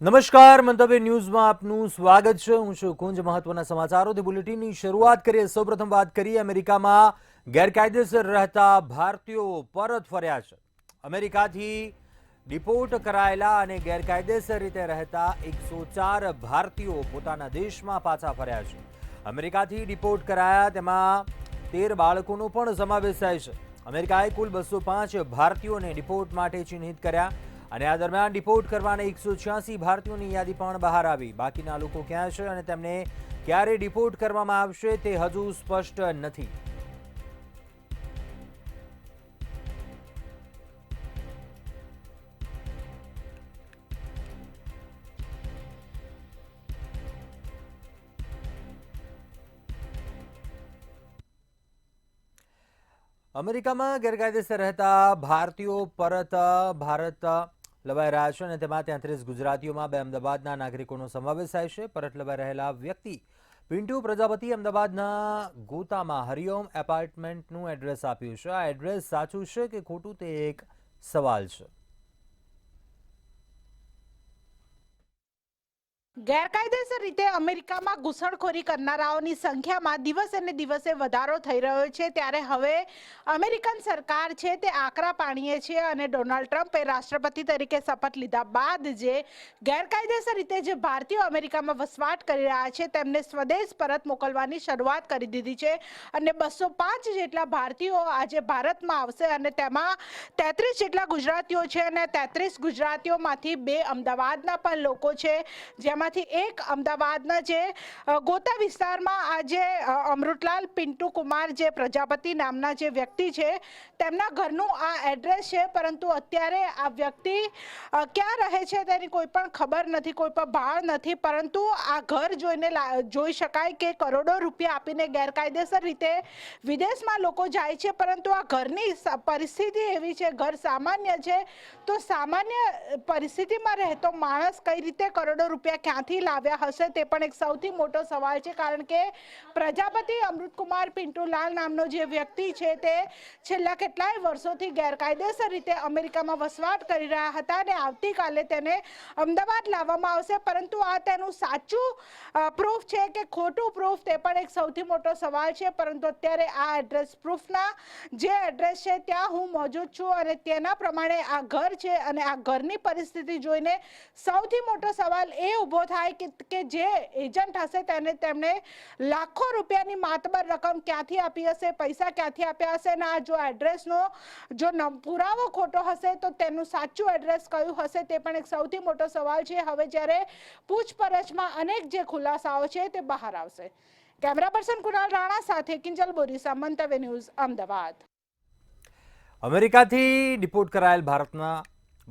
નમસ્કાર, મંતવ્ય ન્યૂઝમાં આપનું સ્વાગત છે. હું છું કુંજ. મહત્વના સમાચારોથી બુલેટિનની શરૂઆત કરીએ. સૌપ્રથમ વાત કરીએ અમેરિકામાં ગેરકાયદેસર રહેતા ભારતીયો પરત ફર્યા છે. અમેરિકાથી ડિપોર્ટ કરાયેલા અને ગેરકાયદેસર રીતે રહેતા 104 ભારતીયો પોતાના દેશમાં પાછા ફર્યા છે. અમેરિકાથી ડિપોર્ટ કરાયા તેમાં 13 બાળકોનો પણ સમાવેશ થાય છે. અમેરિકાએ કુલ 205 ભારતીયોને ડિપોર્ટ માટે ચિહ્નિત કર્યા અને આ દરમિયાન ડિપોર્ટ કરવાના 186 ભારતીયોની યાદી પણ બહાર આવી. બાકીના લોકો ક્યાં છે અને તેમને ક્યારે ડિપોર્ટ કરવામાં આવશે તે હજુ સ્પષ્ટ નથી. અમેરિકામાં ગેરકાયદેસર રહેતા ભારતીયો પરત ભારત લવાઈ રહ્યા છે અને તેમાં 33 ગુજરાતીઓમાં 2 અમદાવાદના નાગરિકોનો સમાવેશ થાય છે. પરત લવાઈ રહેલા વ્યક્તિ પિન્ટુ પ્રજાપતિ અમદાવાદના ગોતામાં હરિઓમ એપાર્ટમેન્ટનું એડ્રેસ આપ્યું છે. આ એડ્રેસ સાચું છે કે ખોટું તે એક સવાલ છે. ગેરકાયદેસર રીતે અમેરિકામાં ઘૂસણખોરી કરનારાઓની સંખ્યામાં દિવસે ને દિવસે વધારો થઈ રહ્યો છે. ત્યારે હવે અમેરિકન સરકાર છે તે આકરા પાણીએ છે અને ડોનાલ્ડ ટ્રમ્પે રાષ્ટ્રપતિ તરીકે શપથ લીધા બાદ જે ગેરકાયદેસર રીતે જે ભારતીયો અમેરિકામાં વસવાટ કરી રહ્યા છે તેમને સ્વદેશ પરત મોકલવાની શરૂઆત કરી દીધી છે અને 205 જેટલા ભારતીયો આજે ભારતમાં આવશે અને તેમાં 33 જેટલા ગુજરાતીઓ છે અને 33 ગુજરાતીઓમાંથી 2 અમદાવાદના પણ લોકો છે, જેમાં એક અમદાવાદના જે ગોતા વિસ્તારમાં આજે અમૃતલાલ પિન્ટુ કુમાર જે પ્રજાપતિ નામના જે વ્યક્તિ છે તેમના ઘરનું આ એડ્રેસ છે. પરંતુ અત્યારે આ વ્યક્તિ ક્યાં રહે છે તેની કોઈ પણ ખબર નથી, કોઈ પણ ભાળ નથી. પરંતુ આ ઘર જોઈને જોઈ શકાય કે કરોડો રૂપિયા આપીને ગેરકાયદેસર રીતે વિદેશમાં લોકો જાય છે. પરંતુ આ ઘરની પરિસ્થિતિ એવી છે, ઘર સામાન્ય છે, તો સામાન્ય પરિસ્થિતિમાં રહેતો માણસ કઈ રીતે કરોડો રૂપિયા ક્યાંથી લાવ્યા હશે તે પણ એક સૌથી મોટો સવાલ છે. કારણ કે પ્રજાપતિ અમૃતકુમાર પિન્ટુલાલ નામનો જે વ્યક્તિ છે તે છેલ્લા કેટલાય વર્ષોથી ગેરકાયદેસર રીતે અમેરિકામાં વસવાટ કરી રહ્યા હતા અને આવતીકાલે તેને અમદાવાદ લાવવામાં આવશે. પરંતુ આ તેનું સાચું પ્રૂફ છે કે ખોટું પ્રૂફ તે પણ એક સૌથી મોટો સવાલ છે. પરંતુ અત્યારે આ એડ્રેસ પ્રૂફના જે એડ્રેસ છે ત્યાં હું મોજૂદ છું અને તેના પ્રમાણે આ ઘર છે અને આ ઘરની પરિસ્થિતિ જોઈને સૌથી મોટો સવાલ એ ઊભો થાય કે જે એજન્ટ હશે તેમણે લાખો રૂપિયાની માતબર રકમ ક્યાંથી આપી હશે, પૈસા ક્યાંથી આપ્યા હશે અને આ જો એડ્રેસનો જો પુરાવો ખોટો હશે તો તેનું સાચું એડ્રેસ કયું હશે તે પણ એક સૌથી મોટો સવાલ છે. હવે જ્યારે પૂછપરછમાં અનેક જે ખુલાસાઓ છે તે બહાર આવશે. કેમેરા પર્સન કુણાલ રાણા સાથે કિંજલ બોરીસા, મંતવ્ય ન્યૂઝ, અમદાવાદ. અમેરિકાથી ડિપોર્ટ કરાયેલ ભારતના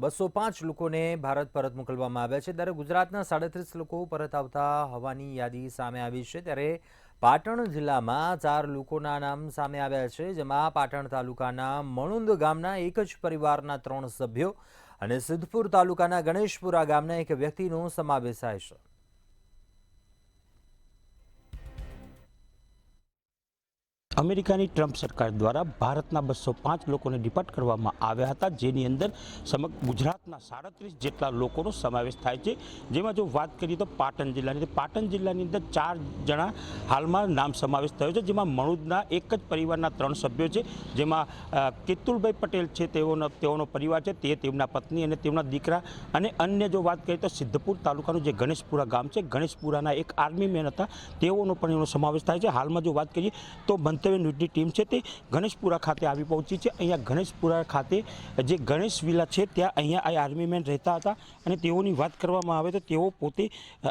205 લોકોને ભારત પરત મોકલવામાં આવ્યા છે. ત્યારે ગુજરાતના 37 લોકો પરત આવતા હોવાની યાદી સામે આવી છે. ત્યારે પાટણ જિલ્લામાં 4 લોકોના નામ સામે આવ્યા છે, જેમાં પાટણ તાલુકાના મણુંદ ગામના એક જ પરિવારના 3 સભ્યો અને સિદ્ધપુર તાલુકાના ગણેશપુરા ગામના એક વ્યક્તિનો સમાવેશ થાય છે. અમેરિકાની ટ્રમ્પ સરકાર દ્વારા ભારતના 205 લોકોને ડિપોર્ટ કરવામાં આવ્યા હતા, જેની અંદર સમગ્ર ગુજરાતના 37 જેટલા લોકોનો સમાવેશ થાય છે. જેમાં જો વાત કરીએ તો પાટણ જિલ્લાની અંદર 4 જણા હાલમાં નામ સમાવેશ થયો છે, જેમાં મણુદના એક જ પરિવારના 3 સભ્યો છે, જેમાં કેતુલભાઈ પટેલ છે તેઓનો પરિવાર છે, તે તેમના પત્ની અને તેમના દીકરા. અને અન્ય જો વાત કરીએ તો સિદ્ધપુર તાલુકાનું જે ગણેશપુરા ગામ છે, ગણેશપુરાના એક આર્મી મેન હતા, તેઓનો પણ એનો સમાવેશ થાય છે. હાલમાં જો વાત કરીએ તો ન્યૂઝની ટીમ છે તે ગણેશપુરા ખાતે આવી પહોંચી છે. અહીંયા ગણેશપુરા ખાતે જે ગણેશ વિલા છે ત્યાં અહીંયા આ આર્મી મેન રહેતા હતા અને તેઓની વાત કરવામાં આવે તો તેઓ પોતે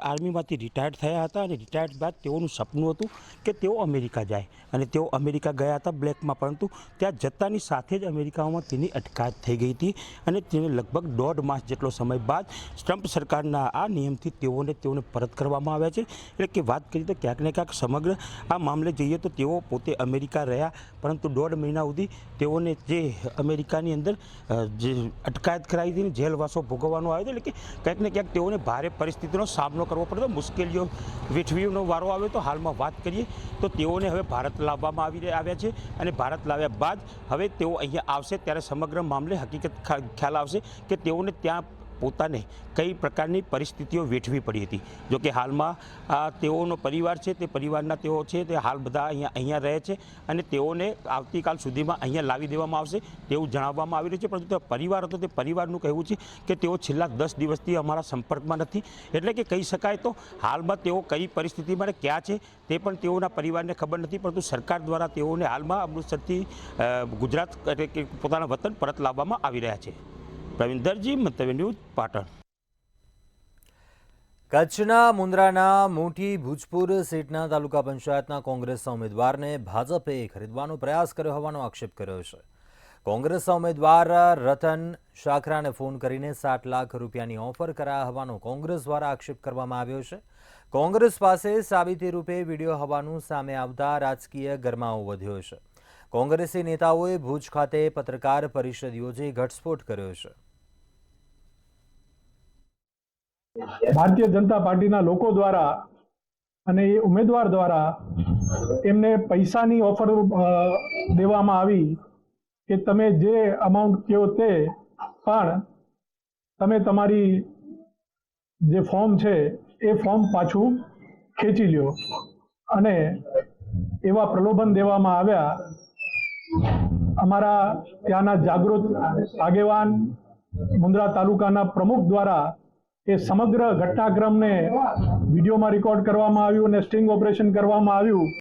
આર્મીમાંથી રિટાયર્ડ થયા હતા અને રિટાયર્ડ બાદ તેઓનું સપનું હતું કે તેઓ અમેરિકા જાય અને તેઓ અમેરિકા ગયા હતા બ્લેકમાં. પરંતુ ત્યાં જતાની સાથે જ અમેરિકામાં તેની અટકાયત થઈ ગઈ હતી અને તેને લગભગ 1.5 માસ જેટલો સમય બાદ ટ્રમ્પ સરકારના આ નિયમથી તેઓને પરત કરવામાં આવ્યા છે. એટલે કે વાત કરીએ તો ક્યાંક ને ક્યાંક સમગ્ર આ મામલે જઈએ તો તેઓ પોતે અમેરિકા રહ્યા, પરંતુ 1.5 મહિના સુધી તેઓને જે અમેરિકાની અંદર જે અટકાયત કરાવી હતી, જેલવાસો ભોગવવાનો આવ્યો હતો. એટલે કે ક્યાંક ને ક્યાંક તેઓને ભારે પરિસ્થિતિનો સામનો કરવો પડતો, મુશ્કેલીઓ વેઠવીનો વારો આવ્યો તો હાલમાં વાત કરીએ તો તેઓને હવે ભારત લાવવામાં આવ્યા છે અને ભારત લાવ્યા બાદ હવે તેઓ અહીંયા આવશે ત્યારે સમગ્ર મામલે હકીકત ખ્યાલ આવશે કે તેઓને ત્યાં પોતાને કઈ પ્રકારની પરિસ્થિતિઓ વેઠવી પડી હતી. જોકે હાલમાં તેઓનો પરિવાર છે તે પરિવારના તેઓ છે તે હાલ બધા અહીંયા રહે છે અને તેઓને આવતીકાલ સુધીમાં અહીંયા લાવી દેવામાં આવશે તેવું જણાવવામાં આવી રહ્યું છે. પરંતુ પરિવાર હતો તે પરિવારનું કહેવું છે કે તેઓ છેલ્લા 10 દિવસથી અમારા સંપર્કમાં નથી. એટલે કે કહી શકાય તો હાલમાં તેઓ કઈ પરિસ્થિતિમાં ક્યાં છે તે પણ તેઓના પરિવારને ખબર નથી. પરંતુ સરકાર દ્વારા તેઓને હાલમાં અમૃતસરથી ગુજરાત એટલે કે પોતાના વતન પરત લાવવામાં આવી રહ્યા છે. પ્રવીણ દરજી, મંતવ્ય ન્યૂઝ, પાટણ. કચ્છના મુન્દ્રાના મોટી ભૂજપુર સીટના તાલુકા પંચાયતના કોંગ્રેસના ઉમેદવારને ભાજપે ખરીદવાનો પ્રયાસ કર્યો હોવાનો આક્ષેપ કર્યો છે. કોંગ્રેસના ઉમેદવાર રતન શાખરાને ફોન કરીને 7 લાખ રૂપિયાની ઓફર કરાયા હોવાનો કોંગ્રેસ દ્વારા આક્ષેપ કરવામાં આવ્યો છે. કોંગ્રેસ પાસે સાબિતી રૂપે વિડીયો હોવાનું સામે આવતા રાજકીય ગરમાવો વધ્યો છે. કોંગ્રેસી નેતાઓએ ભુજ ખાતે પત્રકાર પરિષદ યોજી ઘટસ્ફોટ કર્યો છે. ભારતીય જનતા પાર્ટીના લોકો દ્વારા અને એ ઉમેદવાર દ્વારા એમને પૈસાની ઓફર દેવામાં આવી કે તમે જે અમાઉન્ટ કહો તે, પણ તમે તમારી જે ફોર્મ છે એ ફોર્મ પાછું ખેંચી લ્યો, અને એવા પ્રલોભન દેવામાં આવ્યા. અમારા ત્યાંના જાગૃત આગેવાન મુન્દ્રા તાલુકાના પ્રમુખ દ્વારા એ સમગ્ર ઘટનાક્રમને વિડીયોમાં રેકોર્ડ કરવામાં આવ્યું અને સ્ટિંગ ઓપરેશન કરવામાં આવ્યું.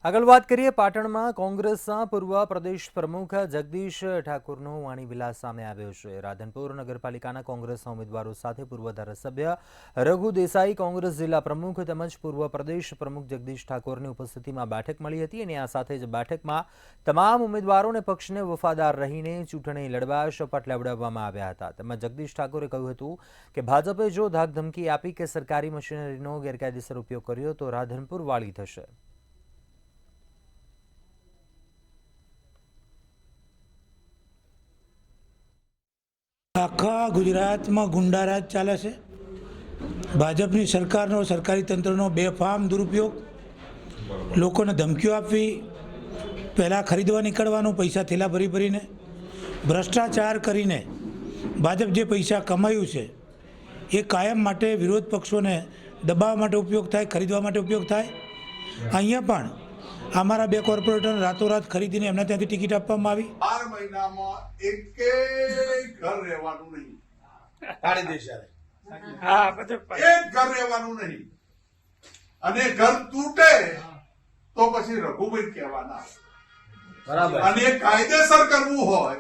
આગળ વાત કરીએ, પાટણમાં કોંગ્રેસના પૂર્વ પ્રદેશ પ્રમુખ જગદીશ ઠાકોરનો વાણીવિલાસ સામે આવ્યો છે. રાધનપુર નગરપાલિકાના કોંગ્રેસના ઉમેદવારો સાથે પૂર્વ ધારાસભ્ય રઘુ દેસાઈ, કોંગ્રેસ જિલ્લા પ્રમુખ તેમજ પૂર્વ પ્રદેશ પ્રમુખ જગદીશ ઠાકોરની ઉપસ્થિતિમાં બેઠક મળી હતી અને આ સાથે જ બેઠકમાં તમામ ઉમેદવારોને પક્ષને વફાદાર રહીને ચૂંટણી લડવા શપથ લેવડાવવામાં આવ્યા હતા. તેમાં જગદીશ ઠાકોરે કહ્યું હતું કે ભાજપે જો ધાકધમકી આપી કે સરકારી મશીનરીનો ગેરકાયદેસર ઉપયોગ કર્યો તો રાધનપુર વાળી થશે. આખા ગુજરાતમાં ગુંડારાજ ચાલે છે. ભાજપની સરકારનો, સરકારી તંત્રનો બેફામ દુરુપયોગ, લોકોને ધમકીઓ આપવી, પહેલાં ખરીદવા નીકળવાનું પૈસા થેલા ભરી ભરીને, ભ્રષ્ટાચાર કરીને ભાજપ જે પૈસા કમાયું છે એ કાયમ માટે વિરોધ પક્ષોને દબાવવા માટે ઉપયોગ થાય, ખરીદવા માટે ઉપયોગ થાય. અહીંયા પણ અમારા 2 કોર્પોરેટર રાતોરાત ખરીદીને એમના ત્યાંથી ટિકિટ આપવામાં આવી. 12 મહિનામાં એક ઘર રહેવાનું નહીં, એક ઘર રહેવાનું નહીં, અને ઘર તૂટે તો પછી રઘુભાઈ કહેવાના. અને કાયદેસર કરવું હોય,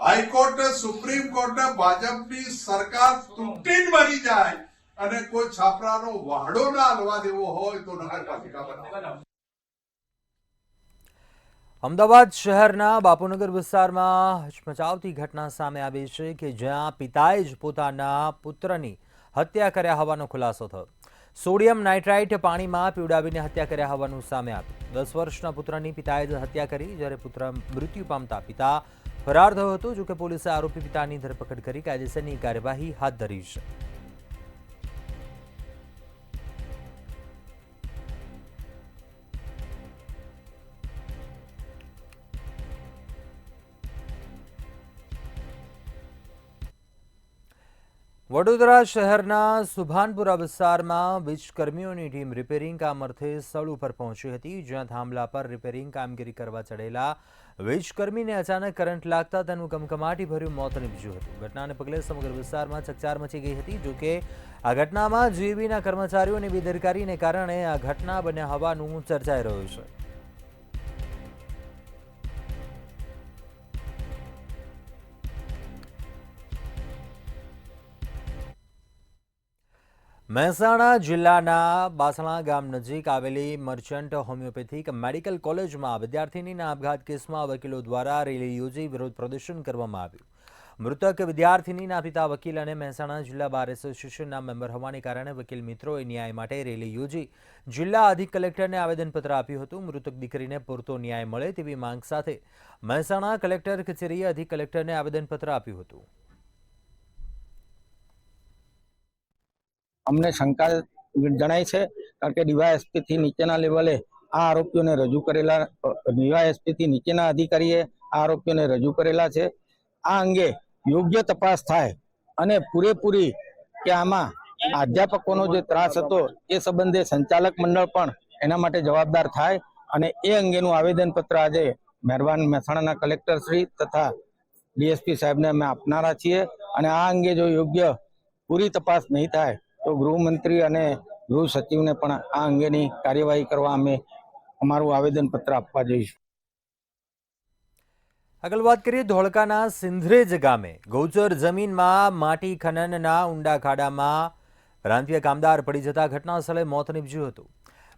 હાઈકોર્ટ, સુપ્રીમ કોર્ટ, ભાજપની સરકાર તૂટીને મરી જાય અને કોઈ છાપરાનો વાડો ના હલવા દેવો હોય તો નગરપાલિકા બનાવો. અમદાવાદ શહેરના બાપુનગર વિસ્તારમાં હચમચાવતી ઘટના સામે આવી છે કે જ્યાં પિતાએ જ પોતાના પુત્રની હત્યા કર્યા હોવાનો ખુલાસો થયો. સોડિયમ નાઇટ્રાઇટ પાણીમાં પીવડાવીને હત્યા કર્યા હોવાનું સામે આવ્યું. 10 વર્ષના પુત્રની પિતાએ જ હત્યા કરી, જ્યારે પુત્ર મૃત્યુ પામતા પિતા ફરાર થયો હતો. જોકે પોલીસે આરોપી પિતાની ધરપકડ કરી કાયદેસરની કાર્યવાહી હાથ ધરી છે. વડોદરા શહેરના સુભાનપુરા વિસ્તારમાં વીજકર્મીઓની ટીમ રિપેરિંગ કામ અર્થે સ્થળ ઉપર પહોંચી હતી, જ્યાં થાંભલા પર રિપેરિંગ કામગીરી કરવા ચડેલા વીજકર્મીને અચાનક કરંટ લાગતા તેનું કમકમાટીભર્યું મોત નીપજ્યું હતું. ઘટનાને પગલે સમગ્ર વિસ્તારમાં ચકચાર મચી ગઈ હતી. જોકે આ ઘટનામાં જીઈબીના કર્મચારીઓની બેદરકારીને કારણે આ ઘટના બન્યા હોવાનું ચર્ચાઈ રહ્યું છે. મહેસાણા જિલ્લાના બાસણા ગામ નજીક આવેલી મર્ચન્ટ હોમિયોપેથિક મેડિકલ કોલેજમાં વિદ્યાર્થિનીના આપઘાત કેસમાં વકીલો દ્વારા રેલી યોજી વિરોધ પ્રદર્શન કરવામાં આવ્યું. મૃતક વિદ્યાર્થિનીના પિતા વકીલ અને મહેસાણા જિલ્લા બાર એસોસિએશનના મેમ્બર હોવાને કારણે વકીલ મિત્રોએ ન્યાય માટે રેલી યોજી જિલ્લા અધિક કલેક્ટરને આવેદનપત્ર આપ્યું હતું. મૃતક દીકરીને પૂરતો ન્યાય મળે તેવી માંગ સાથે મહેસાણા કલેક્ટર કચેરીએ અધિક કલેક્ટરને આવેદનપત્ર આપ્યું હતું. અમને શંકા જણાય છે, કારણ કે ડીવાયએસપીથી નીચેના લેવલે આ આરોપીઓને રજૂ કરેલા, ડીવાયએસપીથી નીચેના અધિકારીએ આ આરોપીઓને રજૂ કરેલા છે. આ અંગે યોગ્ય તપાસ થાય અને પૂરેપૂરી કે આમાં અધ્યાપકોનો જે ત્રાસ હતો એ સંબંધે સંચાલક મંડળ પણ એના માટે જવાબદાર થાય અને એ અંગેનું આવેદનપત્ર આજે મહેરબાન મહેસાણાના કલેક્ટર શ્રી તથા ડીએસપી સાહેબને અમે આપનારા છીએ અને આ અંગે જો યોગ્ય પૂરી તપાસ નહીં થાય તો ગૃહમંત્રી અને ગૃહ સચિવને પણ આ અંગેની કાર્યવાહી કરવા અમે અમારું આવેદનપત્ર આપવા જઈશું. આગળ વાત કરીએ ધોળકાના સિંધરેજ ગામે ગૌચર જમીનમાં માટી ખનનના ઊંડા ખાડામાં પ્રાંતીય કામદાર પડી જતા ઘટના સ્થળે મોત નીપજ્યું હતું.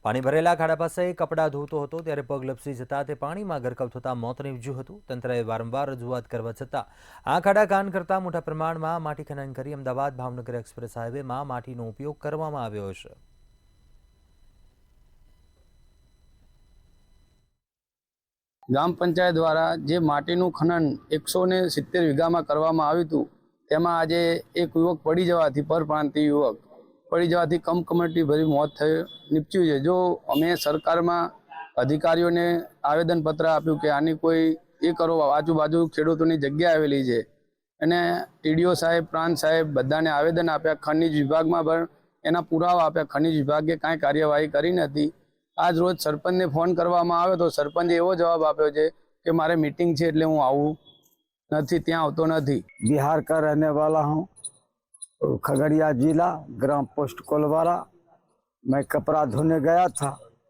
પાણી ભરેલા ખાડા પાસે કપડાં ધોતો હતો ત્યારે પગ લપસી જતા તે પાણીમાં ગરકાવ થતા મોત નીપજ્યું હતું. તંત્રએ વારંવાર રજૂઆત કરવા છતાં આ ખાડા કાન કરતા મોટા પ્રમાણમાં માટી ખનન કરી અમદાવાદ ભાવનગર એક્સપ્રેસ હાઈવેમાં માટીનો ઉપયોગ કરવામાં આવ્યો છે. ગ્રામ પંચાયત દ્વારા જે માટીનું ખનન 170 વીઘામાં કરવામાં આવ્યું હતું તેમાં આજે એક યુવક પડી જવાથી પરપ્રાંતીય યુવક પડી જવાથી કમકમાટી ભરી મોત નીપજ્યું છે. જો અમે સરકારમાં અધિકારીઓને આવેદનપત્ર આપ્યું કે આની કોઈ એ કરો, આજુબાજુ ખેડૂતોની જગ્યા આવેલી છે અને ટીડીઓ સાહેબ, પ્રાંત સાહેબ બધાને આવેદન આપ્યા, ખનિજ વિભાગમાં પણ એના પુરાવા આપ્યા, ખનિજ વિભાગે કાંઈ કાર્યવાહી કરી નથી. આજ રોજ સરપંચને ફોન કરવામાં આવ્યો તો સરપંચે એવો જવાબ આપ્યો છે કે મારે મીટિંગ છે એટલે હું આવું નથી, ત્યાં આવતો નથી. बिहार का रहने वाला हूँ, खगड़िया जिला, ग्राम पोस्ट कोलवारा। मैं कपड़ा धोने गया था,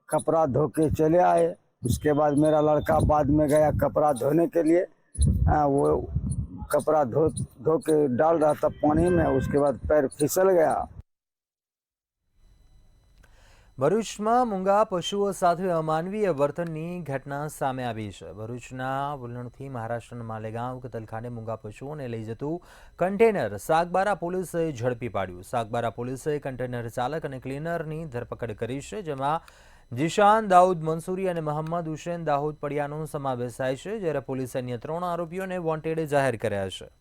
कपड़ा धो के चले आए। उसके बाद मेरा लड़का बाद में गया कपड़ा धोने के लिए, वो कपड़ा धो के डाल रहा था पानी में, उसके बाद पैर फिसल गया। ભરૂચમાં મૂંગા પશુઓ સાથે અમાનવીય વર્તનની ઘટના સામે આવી છે. ભરૂચના વલણથી મહારાષ્ટ્રના માલેગાંવ કતલખાને મૂંગા પશુઓને લઈ જતું કન્ટેનર સાગબારા પોલીસે ઝડપી પાડ્યું. સાગબારા પોલીસે કન્ટેનર ચાલક અને ક્લીનરની ધરપકડ કરી છે, જેમાં જીશાન દાઉદ મંસૂરી અને મોહમ્મદ હુસેન દાઉદ પડિયાનો સમાવેશ થાય છે, જ્યારે પોલીસે અન્ય 3 આરોપીઓને વોન્ટેડ જાહેર કર્યા છે.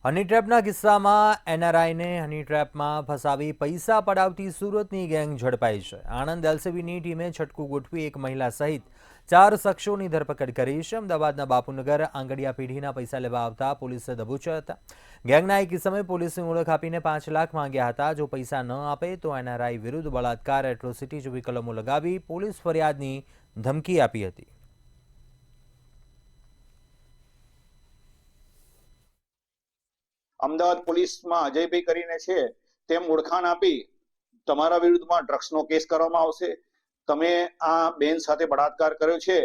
હની ટ્રેપના કિસ્સામાં એનઆરઆઈને હની ટ્રેપમાં ફસાવી પૈસા પડાવતી સુરતની ગેંગ ઝડપાઈ છે. આણંદ એલસીબીની ટીમે છટકું ગોઠવી એક મહિલા સહિત 4 શખ્સોની ધરપકડ કરી છે. અમદાવાદના બાપુનગર આંગડિયા પેઢીના પૈસા લેવા આવતા પોલીસે દબોચ્યા હતા. ગેંગના એક સમયે પોલીસની ઓળખ આપીને 5 લાખ માંગ્યા હતા. જો પૈસા ન આપે તો એનઆરઆઈ વિરુદ્ધ બળાત્કાર, એટ્રોસિટી જેવી કલમો લગાવી પોલીસ ફરિયાદની ધમકી આપી હતી. અમદાવાદ પોલીસમાં અજયભાઈ કરીને છે તેમ ઓળખાણ આપી તમારા વિરુદ્ધમાં ડ્રગ્સનો કેસ કરવામાં આવશે, તમે આ બેન સાથે બળાત્કાર કર્યો છે,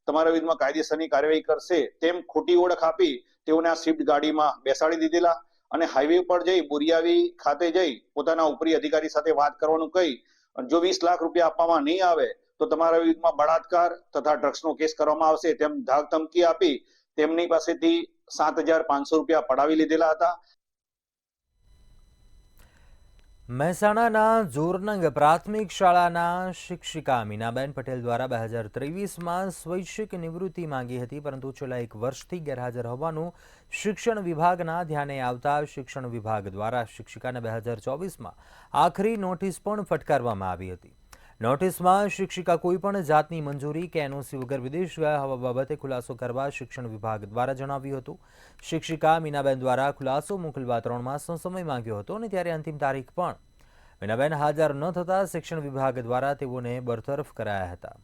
તમારા વિરુદ્ધમાં કાયદેસરની કાર્યવાહી કરશે તેમ ખોટી ઓળખ આપી તેઓને આ સ્વિફ્ટ ગાડીમાં બેસાડી દીધેલા અને હાઈવે પર જઈ બોરિયાવી ખાતે જઈ પોતાના ઉપરી અધિકારી સાથે વાત કરવાનું કહી જો 20 લાખ રૂપિયા આપવામાં નહીં આવે તો તમારા વિરુદ્ધમાં બળાત્કાર તથા ડ્રગ્સનો કેસ કરવામાં આવશે તેમ ધાક ધમકી આપી તેમની પાસેથી 7,500 રૂપિયા પડાવી લીધેલા હતા. મહેસાણાના જોરનંગ પ્રાથમિક શાળાના શિક્ષિકા મીનાબેન પટેલ દ્વારા 2023માં સ્વૈચ્છિક નિવૃત્તિ માંગી હતી, પરંતુ છેલ્લા 1 વર્ષથી ગેરહાજર હોવાનું શિક્ષણ વિભાગના ધ્યાને આવતા શિક્ષણ વિભાગ દ્વારા શિક્ષિકાને 2024માં આખરી નોટિસ પણ ફટકારવામાં આવી હતી. નોટિસમાં શિક્ષિકા કોઈપણ જાતની મંજૂરી કે એનઓસી વગર વિદેશ ગયા હોવા બાબતે ખુલાસો કરવા શિક્ષણ વિભાગ દ્વારા જણાવ્યું હતું. શિક્ષિકા મીનાબેન દ્વારા ખુલાસો મોકલવા 3 માસનો સમય માંગ્યો હતો અને ત્યારે અંતિમ તારીખ પણ મીનાબેન હાજર ન થતા શિક્ષણ વિભાગ દ્વારા તેઓને બરતરફ કરાયા હતા.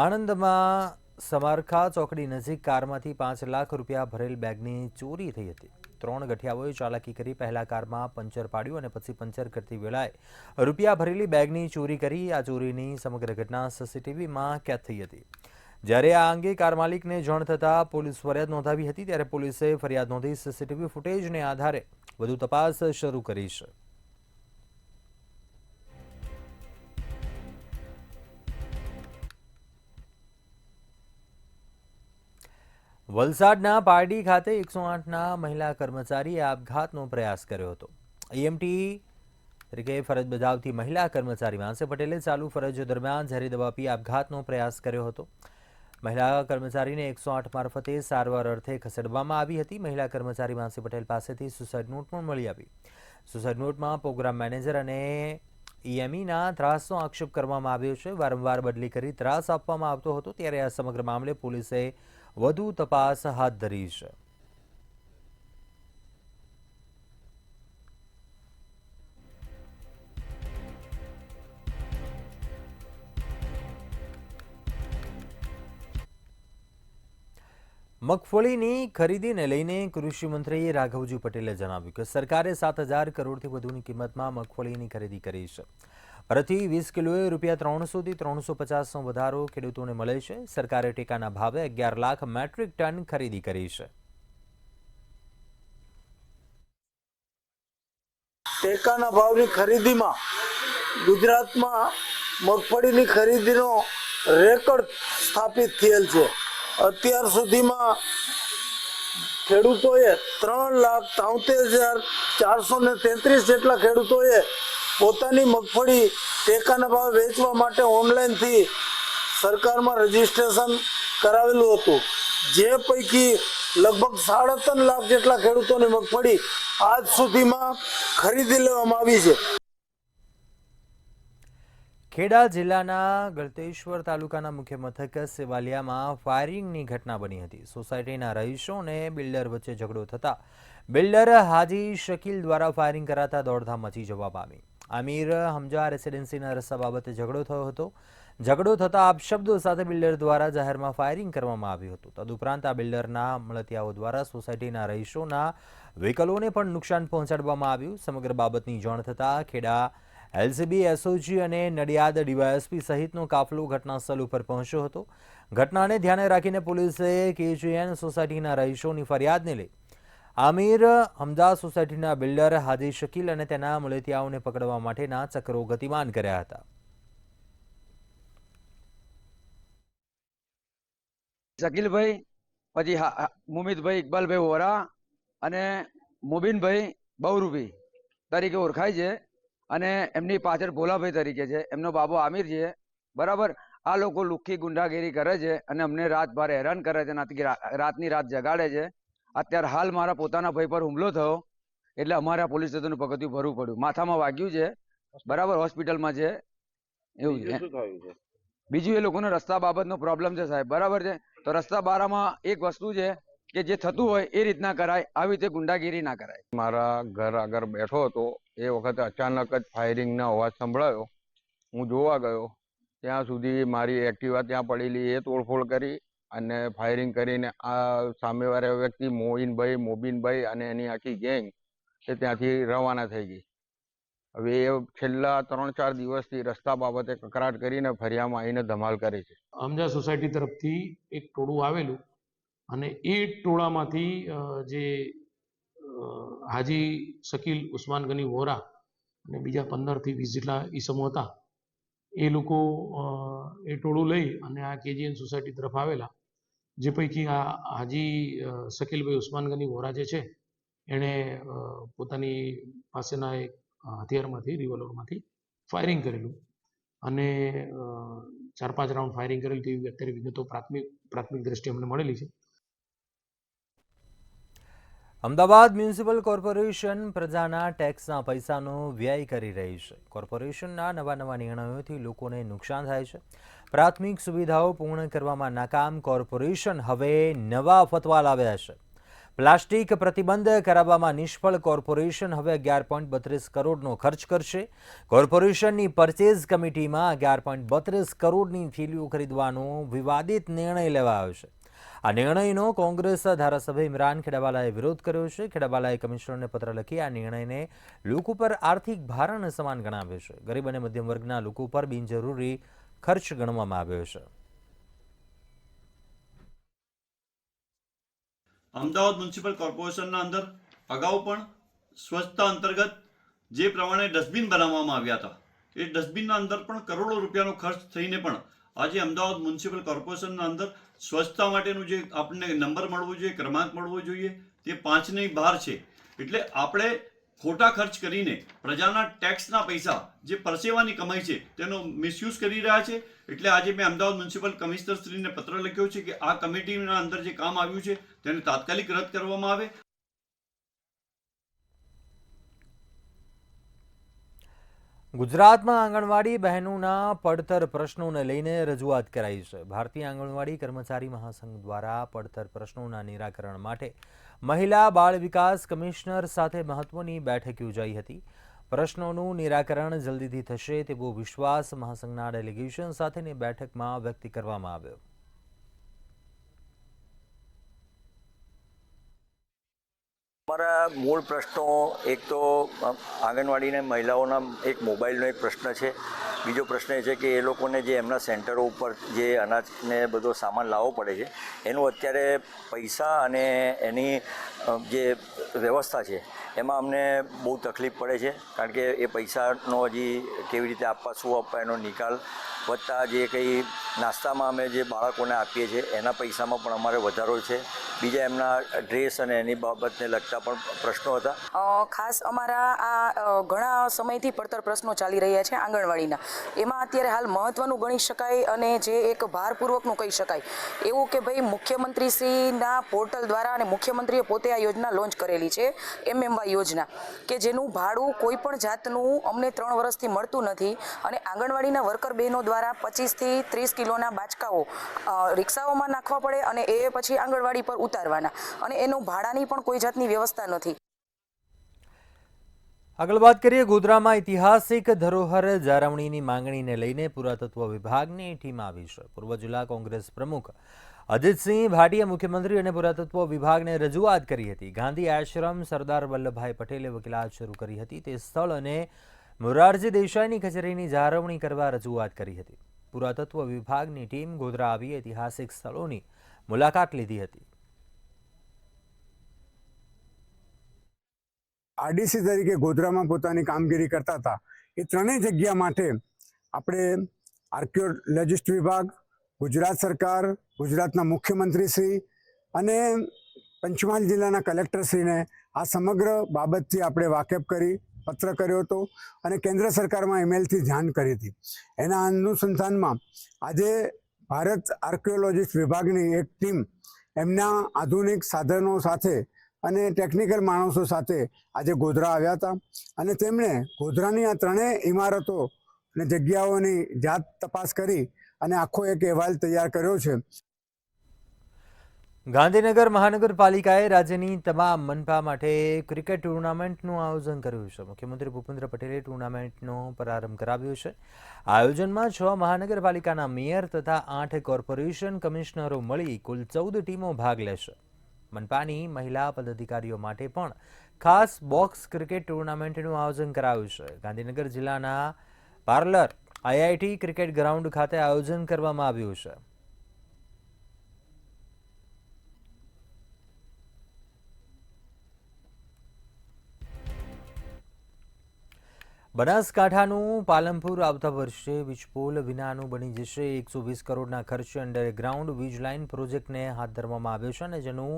આણંદમાં સમારખા ચોકડી નજીક કારમાંથી 5 લાખ રૂપિયા ભરેલ બેગની ચોરી થઈ હતી. 3 ગઠિયાઓએ ચાલાકી કરી પહેલા કારમાં પંચર પાડ્યું અને પછી પંચર કરતી વેળાએ રૂપિયા ભરેલી બેગની ચોરી કરી. આ ચોરીની સમગ્ર ઘટના સીસીટીવીમાં કેદ થઈ હતી. જ્યારે આ અંગે કાર માલિકને જાણ થતાં પોલીસ ફરિયાદ નોંધાવી હતી, ત્યારે પોલીસે ફરિયાદ નોંધી સીસીટીવી ફૂટેજને આધારે વધુ તપાસ શરૂ કરી છે. વલસાડના પારડી ખાતે 108ના મહિલા કર્મચારીએ આપઘાતનો પ્રયાસ કર્યો હતો. ઈએમટી તરીકે ફરજ બજાવતી મહિલા કર્મચારી માનસી પટેલે ચાલુ ફરજ દરમિયાન ઝેરી દવા પી આપઘાતનો પ્રયાસ કર્યો હતો. મહિલા કર્મચારીને 108 મારફતે સારવાર અર્થે ખસેડવામાં આવી હતી. મહિલા કર્મચારી માનસી પટેલ પાસેથી સુસાઇડ નોટ પણ મળી આવી. સુસાઇડ નોટમાં પ્રોગ્રામ મેનેજર અને ઈએમઈના ત્રાસનો આક્ષેપ કરવામાં આવ્યો છે. વારંવાર બદલી કરી ત્રાસ આપવામાં આવતો હતો. ત્યારે આ સમગ્ર મામલે પોલીસે વધુ તપાસ હાથ ધરી છે. મગફળીની ખરીદીને લઈને કૃષિ મંત્રી રાઘવજી પટેલે જણાવ્યું કે સરકારે 7,000 કરોડથી વધુની કિંમતમાં મગફળીની ખરીદી કરી છે. પ્રતિ 20 કિલોએ ₹300 થી 350નો વધારો ખેડૂતોને મળે છે. સરકારે ટેકાના ભાવે 11 લાખ મેટ્રિક ટન ખરીદી કરી છે. ટેકાના ભાવની ખરીદીમાં ગુજરાતમાં મગફળીની ખરીદીનો રેકોર્ડ સ્થાપિત થયેલ છે. અત્યાર સુધીમાં ખેડૂતોએ 3,73,433 જેટલા ખેડૂતોએ પોતાની મગફળી ટેકાના ભાવે વેચવા માટે ઓનલાઈનથી સરકારમાં રજીસ્ટ્રેશન કરાવેલું હતું. જે પૈકી લગભગ 3.5 લાખ જેટલા ખેડૂતોની મગફળી આજ સુધીમાં ખરીદી લેવામાં આવી છે. ખેડા જિલ્લાના ગળતેશ્વર તાલુકાના મુખ્ય મથક સેવાલિયામાં ફાયરિંગની ઘટના બની હતી. સોસાયટીના રહીશો અને બિલ્ડર વચ્ચે ઝઘડો થતા બિલ્ડર હાજી શકીલ દ્વારા ફાયરિંગ કરાતા દોડધામ મચી જવા પામી. આમિર હમજા રેસિડેન્સીના રસ્તા બાબતે ઝઘડો થયો હતો. ઝઘડો થતા અપશબ્દો સાથે બિલ્ડર દ્વારા જાહેરમાં ફાયરિંગ કરવામાં આવ્યું હતું. તદુપરાંત આ બિલ્ડરના મળતિયાઓ દ્વારા સોસાયટીના રહીશોના વ્હીકલોને પણ નુકસાન પહોંચાડવામાં આવ્યું. સમગ્ર બાબતની જાણ થતાં ખેડા એલસીબી, એસઓજી અને નડિયાદ ડીવાયએસપી સહિતનો કાફલો ઘટનાસ્થળ ઉપર પહોંચ્યો હતો. ઘટનાને ધ્યાને રાખીને પોલીસે કેજીએન સોસાયટીના રહીશોની ફરિયાદને લઈ આમિર હમદા સોસાયટીના બિલ્ડર હાજી શકીલ અને તેના મળતિયાઓને પકડવા માટેના ચક્રો ગતિમાન કર્યા હતા. શકીલભાઈ, પછી મુમિતભાઈ ઇકબાલભાઈ વોરા અને મુબીનભાઈ બહુરૂપી તરીકે ઓળખાય છે અને એમની પાછળ ભોલાભાઈ તરીકે છે. એમનો બાબો આમિર છે. બરાબર. આ લોકો લુખ્ખી ગુંડાગીરી કરે છે અને અમને રાતભર હેરાન કરે છે. રાતની રાત જગાડે છે. અત્યારે હાલ મારા પોતાના ભાઈ પર હુમલો થયો એટલે અમારે આ પોલીસ સ્ટેશનનું પગથિયું ભરવું પડ્યું. માથામાં વાગ્યું છે. બરાબર. હોસ્પિટલમાં છે. એવું છે. બીજું એ લોકોનો રસ્તા બાબતનો પ્રોબ્લેમ છે સાહેબ. બરાબર છે. તો રસ્તા બારામાં એક વસ્તુ છે કે જે થતું હોય એ રીતના કરાય, આવી રીતે ગુંડાગીરી ના કરાય. મારા ઘર આગળ બેઠો હતો એ વખતે અચાનક જ ફાયરિંગનો અવાજ સંભળાયો. હું જોવા ગયો ત્યાં સુધી મારી એક્ટિવા ત્યાં પડેલી એ તોડફોડ કરી અને ફાયરિંગ કરીને આ સામેવાળા વ્યક્તિ મોબીનભાઈ અને એની આખી ગેંગ એ ત્યાંથી રવાના થઈ ગઈ. હવે એ છેલ્લા 3-4 દિવસથી રસ્તા બાબતે કકરાટ કરીને ફરિયામાં આવીને ધમાલ કરે છે. હમજા સોસાયટી તરફથી એક ટોળું આવેલું અને એ ટોળામાંથી જે હાજી શકીલ, ઉસ્માન ગની વોરા અને બીજા 15 થી 20 જેટલા ઈસમો હતા. એ લોકો એ ટોળું લઈ અને આ કેજીએન સોસાયટી તરફ આવેલા. જે પૈકી આ હાજી શકીલભાઈ ઉસ્માન ગની વોરા જે છે એણે પોતાની પાસેના એક હથિયારમાંથી, રિવોલ્વરમાંથી ફાયરિંગ કરેલું અને 4-5 રાઉન્ડ ફાયરિંગ કરેલી તેવી અત્યારે વિગતો પ્રાથમિક દ્રષ્ટિએ અમને મળેલી છે. અમદાવાદ મ્યુનિસિપલ કોર્પોરેશન પ્રજાના ટેક્સના પૈસાનો વ્યય કરી રહી છે. કોર્પોરેશનના નવા નિર્ણયોથી લોકોને નુકસાન થાય છે. પ્રાથમિક સુવિધાઓ પૂર્ણ કરવામાં નાકામ કોર્પોરેશન હવે નવા ફતવા લાવ્યા છે. પ્લાસ્ટિક પ્રતિબંધ કરાવવામાં નિષ્ફળ કોર્પોરેશન હવે 11.32 કરોડનો ખર્ચ કરશે. કોર્પોરેશનની પરચેઝ કમિટીમાં 11.32 કરોડની થેલીઓ ખરીદવાનો વિવાદિત નિર્ણય લેવાયો છે. આ નિર્ણયનો કોંગ્રેસ ધારાસભ્ય ઇમરાન ખેડાવાલાએ વિરોધ કર્યો છે. ખેડાવાલાએ કમિશનરને પત્ર લખી આ નિર્ણયને લોકો પર આર્થિક ભારણ સમાન ગણાવ્યો છે. ગરીબ અને મધ્યમ વર્ગના લોકો પર બિનજરૂરી ખર્ચ ગણવામાં આવ્યો છે. અમદાવાદ મ્યુનિસિપલ કોર્પોરેશનના અંદર અગાઉ પણ સ્વચ્છતા અંતર્ગત જે પ્રમાણે ડસ્ટબિન બનાવવામાં આવ્યા હતા એ ડસ્ટબિનના અંદર પણ કરોડો રૂપિયાનો ખર્ચ થઈને પણ આજે અમદાવાદ મ્યુનિસિપલ કોર્પોરેશનના અંદર સ્વચ્છતા માટેનું જે આપણને નંબર મળવો જોઈએ, ક્રમાંક મળવો જોઈએ તે 5ની બહાર છે. એટલે આપણે ખોટા ખર્ચ કરીને પ્રજાના ટેક્સના પૈસા જે પરસેવાની કમાઈ છે તેનો મિસયુઝ કરી રહ્યા છે. એટલે આજે મેં અમદાવાદ મ્યુનિસિપલ કમિશનર શ્રીને પત્ર લખ્યો છે કે આ કમિટીના અંદર જે કામ આવ્યું છે તેને તાત્કાલિક રદ કરવામાં આવે. ગુજરાતમાં આંગણવાડી બહેનોના પડતર પ્રશ્નોને લઈને રજૂઆત કરાઈ છે. ભારતીય આંગણવાડી કર્મચારી મહાસંઘ દ્વારા પડતર પ્રશ્નોના નિરાકરણ માટે મહિલા બાળ વિકાસ કમિશનર સાથે મહત્વની બેઠક યોજાઈ હતી. પ્રશ્નોનું નિરાકરણ જલ્દીથી થશે તેવો વિશ્વાસ મહાસંઘના ડેલિગેશન સાથેની બેઠકમાં વ્યક્ત કરવામાં આવ્યો. અમારા મૂળ પ્રશ્નો એક તો આંગણવાડીને મહિલાઓના એક મોબાઈલનો એક પ્રશ્ન છે. બીજો પ્રશ્ન એ છે કે એ લોકોને જે એમના સેન્ટરો ઉપર જે અનાજને બધો સામાન લાવવો પડે છે એનું અત્યારે પૈસા અને એની જે વ્યવસ્થા છે એમાં અમને બહુ તકલીફ પડે છે. કારણ કે એ પૈસાનો હજી કેવી રીતે આપવા, શું આપવા, એનો નિકાલ વત્તા જે કંઈ નાસ્તામાં અમે જે બાળકોને આપીએ છીએ એના પૈસામાં પણ અમારે વધારો છે. બીજા એમના ડ્રેસ અને એની બાબતને લગતા પણ પ્રશ્નો હતા. ખાસ અમારા આ ઘણા સમયથી પડતર પ્રશ્નો ચાલી રહ્યા છે આંગણવાડીના. એમાં અત્યારે હાલ મહત્વનું ગણી શકાય અને જે એક ભારપૂર્વકનું કહી શકાય એવું કે ભાઈ મુખ્યમંત્રીશ્રીના પોર્ટલ દ્વારા અને મુખ્યમંત્રીએ પોતે આ યોજના લોન્ચ કરેલી છે MMY યોજના, કે જેનું ભાડું કોઈ પણ જાતનું અમને 3 વર્ષથી મળતું નથી. અને આંગણવાડીના વર્કર બહેનો દ્વારા 25 થી 30 કિલોના બાચકાઓ રિક્ષાઓમાં નાખવા પડે અને એ પછી આંગણવાડી પર ઉતારવાના, અને એનું ભાડાની પણ કોઈ જાતની વ્યવસ્થા નથી. આગળ વાત કરીએ ગોધરામાં ઐતિહાસિક ધરોહર જાળવણીની માંગણીને લઈને પુરાતત્વ વિભાગની ટીમ આવી છે. પૂર્વ જિલ્લા કોંગ્રેસ પ્રમુખ અજીતસિંહ ભાટીએ મુખ્યમંત્રી અને પુરાતત્વ વિભાગને રજૂઆત કરી હતી. ગાંધી આશ્રમ સરદાર વલ્લભભાઈ પટેલે વકીલાત શરૂ કરી હતી તે સ્થળ અને મોરારજી દેસાઈની કચેરીની જાળવણી કરવા રજૂઆત કરી હતી. પુરાતત્વ વિભાગની ટીમ ગોધરા આવી ઐતિહાસિક સ્થળોની મુલાકાત લીધી હતી. આરડીસી તરીકે ગોધરામાં પોતાની કામગીરી કરતા હતા. એ ત્રણેય જગ્યા માટે આપણે આર્કિયોલોજિસ્ટ વિભાગ, ગુજરાત સરકાર, ગુજરાતના મુખ્યમંત્રીશ્રી અને પંચમહાલ જિલ્લાના કલેક્ટરશ્રીને આ સમગ્ર બાબતથી આપણે વાકેફ કરી પત્ર કર્યો હતો અને કેન્દ્ર સરકારમાં ઈમેલથી જાણ કરી હતી. એના અનુસંધાનમાં આજે ભારત આર્કિયોલોજિસ્ટ વિભાગની એક ટીમ એમના આધુનિક સાધનો સાથે અને ટેકનિકલ માણસો સાથે આજે ગોધરા આવ્યા હતા અને તેમણે ગોધરાની આ ત્રણેય ઇમારતો અને જગ્યાઓની જાત તપાસ કરી અને આખો એક અહેવાલ તૈયાર કર્યો છે. ગાંધીનગર મહાનગરપાલિકાએ રાજ્યની તમામ મનપા માટે ક્રિકેટ ટુર્નામેન્ટનું આયોજન કર્યું છે. મુખ્યમંત્રી ભૂપેન્દ્ર પટેલે ટુર્નામેન્ટનો પ્રારંભ કરાવ્યો છે. આયોજનમાં 6 મહાનગરપાલિકાના મેયર તથા 8 કોર્પોરેશન કમિશનરો મળી કુલ 14 ટીમો ભાગ લેશે. મનપાની મહિલા પદાધિકારીઓ માટે પણ ખાસ બોક્સ ક્રિકેટ ટુર્નામેન્ટનું આયોજન કરાયું છે. ગાંધીનગર જિલ્લાના પાર્લર IIT ક્રિકેટ ગ્રાઉન્ડ ખાતે આયોજન કરવામાં આવ્યું છે. બનાસકાંઠાનું પાલનપુર આવતા વર્ષે વીજપોલ વિનાનું બની જશે. 120 કરોડના ખર્ચે અંડરગ્રાઉન્ડ વીજ લાઇન પ્રોજેક્ટને હાથ ધરવામાં આવ્યો છે અને જેનું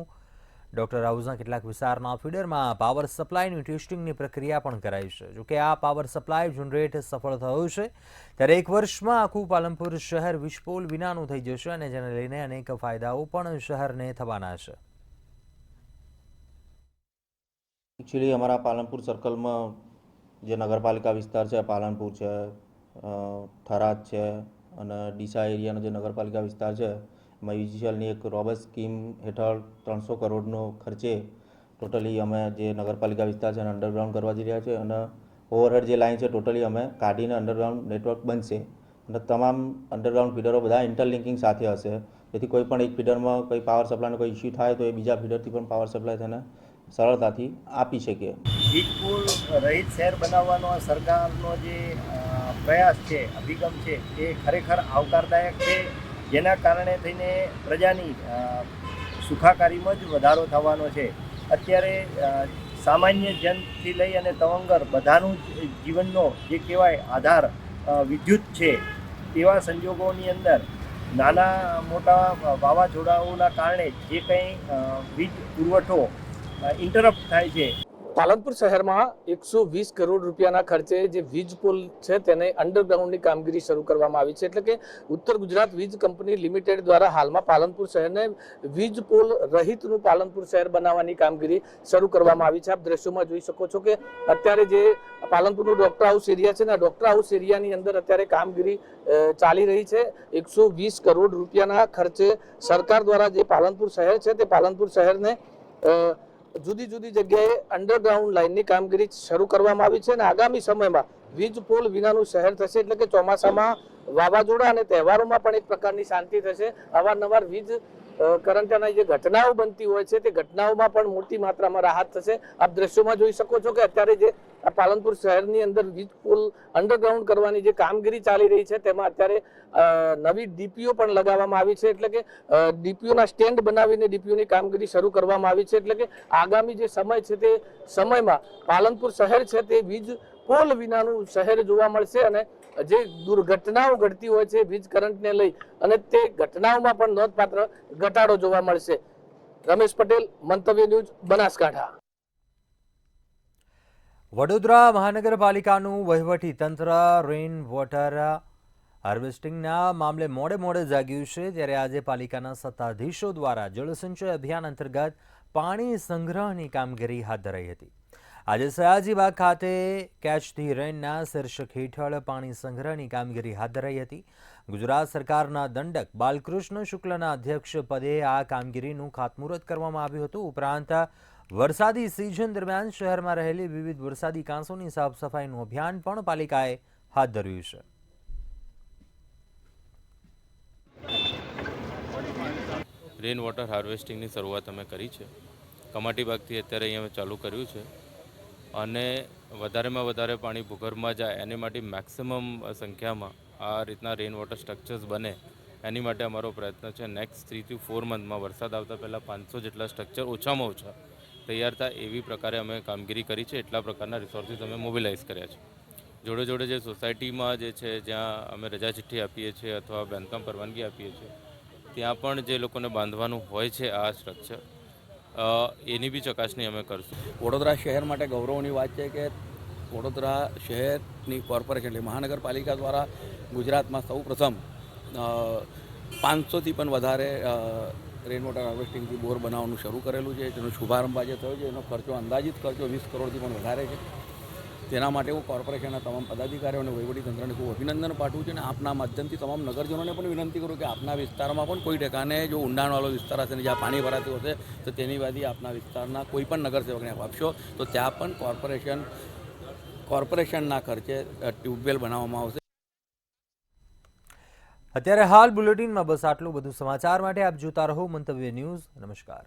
ડોક્ટર હાઉસના કેટલાક વિસ્તારના ફીડરમાં પાવર સપ્લાયની ટેસ્ટિંગની પ્રક્રિયા પણ કરાઈ છે. જોકે આ પાવર સપ્લાય જનરેટ સફળ થયો છે ત્યારે 1 વર્ષમાં આખું પાલનપુર શહેર વીજપોલ વિનાનું થઈ જશે અને જેને લઈને અનેક ફાયદાઓ પણ શહેરને થવાના છે. એકચ્યુઅલી અમારા પાલનપુર સર્કલમાં જે નગરપાલિકા વિસ્તાર છે, પાલનપુર છે, થરાદ છે અને ડીસા એરિયાનો જે નગરપાલિકા વિસ્તાર છે એમાં યુજીસીએલની એક રોબસ સ્કીમ હેઠળ 300 કરોડનો ખર્ચે ટોટલી અમે જે નગરપાલિકા વિસ્તાર છે એને અંડરગ્રાઉન્ડ કરવા જઈ રહ્યા છે અને ઓવરહેડ જે લાઇન છે ટોટલી અમે કાઢીને અંડરગ્રાઉન્ડ નેટવર્ક બનશે અને તમામ અંડરગ્રાઉન્ડ ફીડરો બધા ઇન્ટરલિંકિંગ સાથે હશે, જેથી કોઈ પણ એક ફીડરમાં કોઈ પાવર સપ્લાયનો કોઈ ઇસ્યુ થાય તો એ બીજા ફીડરથી પણ પાવર સપ્લાય થઈને સરળતાથી આપી શકીએ. વીજપોલ રહિત શહેર બનાવવાનો સરકારનો જે પ્રયાસ છે, અભિગમ છે એ ખરેખર આવકારદાયક છે, જેના કારણે થઈને પ્રજાની સુખાકારીમાં જ વધારો થવાનો છે. અત્યારે સામાન્ય જનથી લઈ અને તવંગર બધાનું જીવનનો જે કહેવાય આધાર વિદ્યુત છે, તેવા સંજોગોની અંદર નાના મોટા વાવાઝોડાઓના કારણે જે કંઈ વીજ પુરવઠો ઇન્ટરપ્ટ થાય છે પાલનપુર શહેરમાં 120 કરોડ રૂપિયાના ખર્ચે જે વીજ પુલ છે તેને અંડરગ્રાઉન્ડની કામગીરી શરૂ કરવામાં આવી છે. એટલે કે ઉત્તર ગુજરાત વીજ કંપની લિમિટેડ દ્વારા હાલમાં પાલનપુર શહેરને વીજ પુલ રહિતનું પાલનપુર શહેર બનાવવાની કામગીરી શરૂ કરવામાં આવી છે. આપ દ્રશ્યોમાં જોઈ શકો છો કે અત્યારે જે પાલનપુરનો ડોક્ટર હાઉસ એરિયા છે ને, ડોક્ટર હાઉસ એરિયાની અંદર અત્યારે કામગીરી ચાલી રહી છે. 120 કરોડ રૂપિયાના ખર્ચે સરકાર દ્વારા જે પાલનપુર શહેર છે તે પાલનપુર શહેરને જુદી જુદી જગ્યાએ અંડરગ્રાઉન્ડ લાઇનની કામગીરી શરૂ કરવામાં આવી છે અને આગામી સમયમાં વીજ પોલ વિનાનું શહેર થશે. એટલે કે ચોમાસામાં વાવાઝોડા અને તહેવારોમાં પણ એક પ્રકારની શાંતિ થશે. અવારનવાર વીજ કરંટના જે ઘટનાઓ બનતી હોય છે તે ઘટનાઓમાં પણ મોટી માત્રામાં રાહત થશે. આપ દ્રશ્યોમાં જોઈ શકો છો કે અત્યારે જે આ પાલનપુર શહેરની અંદર વીજ પુલ અંડરગ્રાઉન્ડ કરવાની જે કામગીરી ચાલી રહી છે તેમાં અત્યારે નવી ડીપીઓ પણ લગાવવામાં આવી છે. એટલે કે ડીપીઓના સ્ટેન્ડ બનાવીને ડીપીઓની કામગીરી શરૂ કરવામાં આવી છે. એટલે કે આગામી જે સમય છે તે સમયમાં પાલનપુર શહેર છે તે વીજ પોલ વિનાનું શહેર જોવા મળશે અને જે દુર્ઘટનાઓ ઘટતી હોય છે વીજ કરંટને લઈ અને તે ઘટનાઓમાં પણ નોંધપાત્ર ઘટાડો જોવા મળશે. રમેશ પટેલ, મંતવ્ય ન્યૂઝ, બનાસકાંઠા. વડોદરા મહાનગરપાલિકાનું વહીવટી તંત્ર રેઇન વોટર હાર્વેસ્ટિંગના મામલે મોડે જાગ્યું છે. ત્યારે આજે પાલિકાના સત્તાધીશો દ્વારા જળસંચય અભિયાન અંતર્ગત પાણી સંગ્રહની કામગીરી હાથ ધરાઈ હતી. આજે સયાજીબાગ ખાતે કેચ ધી રેનના શીર્ષક હેઠળ પાણી સંગ્રહની કામગીરી હાથ ધરાઈ હતી. ગુજરાત સરકારના દંડક બાલકૃષ્ણ શુક્લના અધ્યક્ષ પદે આ કામગીરીનું ખાતમુહૂર્ત કરવામાં આવ્યું હતું. ઉપરાંત વરસાદી સિઝન દરમિયાન શહેરમાં રહેલી વિવિધ વરસાદી કાંસોની સાફ સફાઈનું અભિયાન પણ પાલિકાએ હાથ ધર્યું છે. રેન વોટર હાર્વેસ્ટિંગની શરૂઆત અમે કરી છે. કમાટીબાગથી અત્યારે અહીંયા ચાલુ કર્યું છે અને વધારેમાં વધારે પાણી ભૂગર્ભમાં જાય એની માટે મેક્સિમમ સંખ્યામાં આ રીતના રેન વોટર સ્ટ્રક્ચર્સ બને એની માટે અમારો પ્રયત્ન છે. નેક્સ્ટ 3 થી 4 મંથમાં વરસાદ આવતા પહેલાં 500 જેટલા સ્ટ્રક્ચર ઓછામાં ઓછા તૈયાર થાય એવી પ્રકારે અમે કામગીરી કરી છે. એટલા પ્રકારના રિસોર્સિસ અમે મોબિલાઇઝ કર્યા છે. જોડે જોડે જે સોસાયટીમાં જે છે જ્યાં અમે રજા ચિઠ્ઠી આપીએ છીએ અથવા બાંધકામ પરવાનગી આપીએ છીએ ત્યાં પણ જે લોકોને બાંધવાનું હોય છે આ સ્ટ્રક્ચર એની બી ચકાસણી અમે કરશું. વડોદરા શહેર માટે ગૌરવની વાત છે કે વડોદરા શહેરની કોર્પોરેશન એટલે મહાનગરપાલિકા દ્વારા ગુજરાતમાં સૌ પ્રથમ 500થી પણ વધારે રેન વોટર હાર્વેસ્ટિંગથી બોર બનાવવાનું શરૂ કરેલું છે. જેનો શુભારંભ આજે થયો છે. એનો ખર્ચો અંદાજિત ખર્ચો 20 કરોડથી પણ વધારે છે. તેના માટે હું કોર્પોરેશનના તમામ પદાધિકારીઓ અને વહીવટીતંત્રને ખૂબ અભિનંદન પાઠવું છું અને આપના માધ્યમથી તમામ નગરજનોને પણ વિનંતી કરું કે આપના વિસ્તારમાં પણ કોઈ ઠેકાને જો ઊંડાણવાળો વિસ્તાર હશે ને જ્યાં પાણી ભરાતું હશે તો તેની વાદી આપના વિસ્તારના કોઈ પણ નગરસેવકને આપશો તો ત્યાં પણ કોર્પોરેશનના ખર્ચે ટ્યુબવેલ બનાવવામાં આવશે. અત્યારે હાલ બુલેટિનમાં બસ આટલું. બધું સમાચાર માટે આપ જોતા રહો મંતવ્ય ન્યૂઝ. નમસ્કાર.